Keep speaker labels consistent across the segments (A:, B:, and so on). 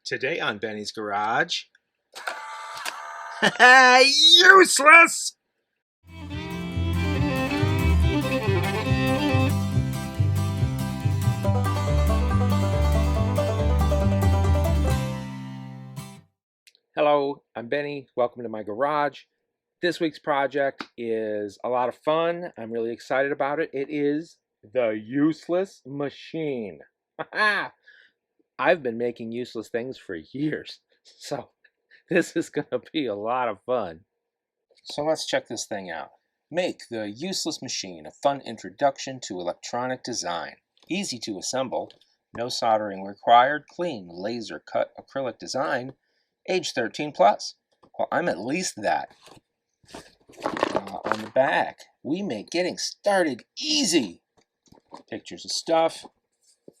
A: Today on Benny's Garage. Useless! Hello, I'm Benny. Welcome to my garage. This week's project is a lot of fun. I'm really excited about it. It is the useless machine. I've been making useless things for years, so this is going to be a lot of fun. So let's check this thing out. Make the useless machine a fun introduction to electronic design. Easy to assemble, no soldering required, clean laser cut acrylic design, age 13 plus. Well, I'm at least that. On the back, we make getting started easy. Pictures of stuff,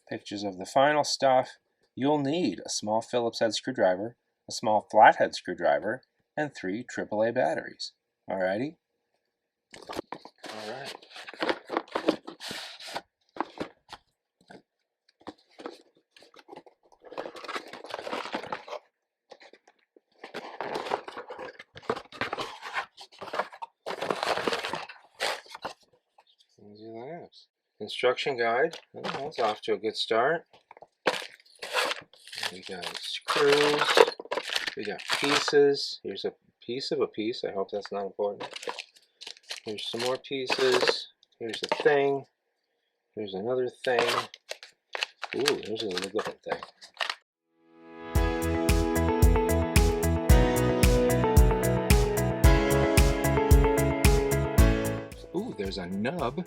A: pictures of the final stuff. You'll need a small Phillips head screwdriver, a small flathead screwdriver, and 3 AAA batteries. Alrighty? Alright. Easy that is. Instruction guide. Oh, that's off to a good start. We got screws. We got pieces. Here's a piece of a piece. I hope that's not important. Here's some more pieces. Here's a thing. Here's another thing. Ooh, here's a little different thing. Ooh, there's a nub.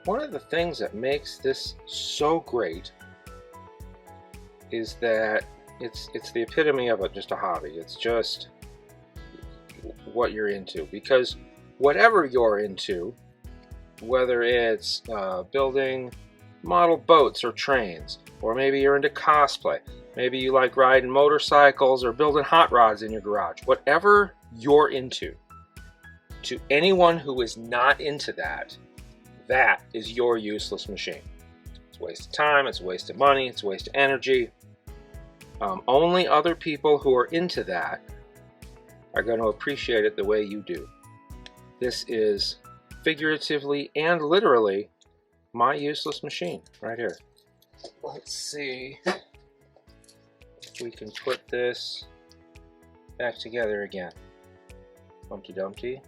A: One of the things that makes this so great is that it's the epitome of just a hobby. It's just what you're into, because whatever you're into, whether it's building model boats or trains, or maybe you're into cosplay, maybe you like riding motorcycles or building hot rods in your garage, whatever you're into, to anyone who is not into that, that is your useless machine. It's a waste of time, it's a waste of money, it's a waste of energy. Only other people who are into that are going to appreciate it the way you do. This is figuratively and literally my useless machine right here. Let's see if we can put this back together again. Humpty Dumpty.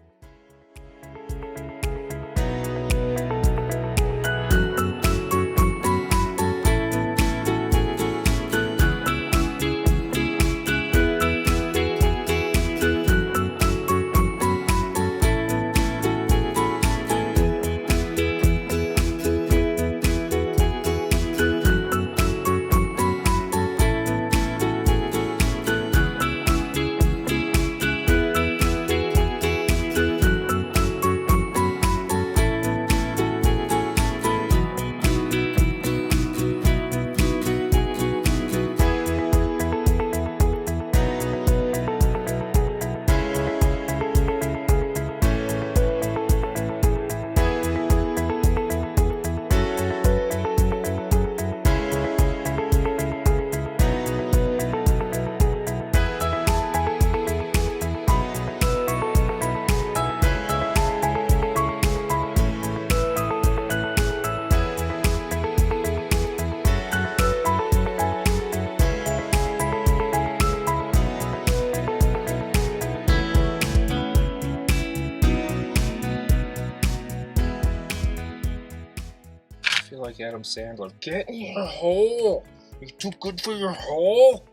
A: I feel like Adam Sandler. Get in your hole! You're too good for your hole!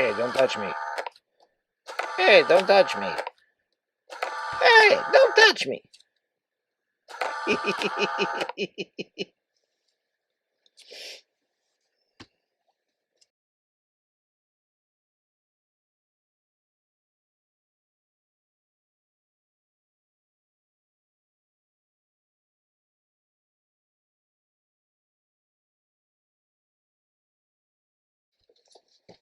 A: Hey, don't touch me. Hey, don't touch me. Hey, don't touch me.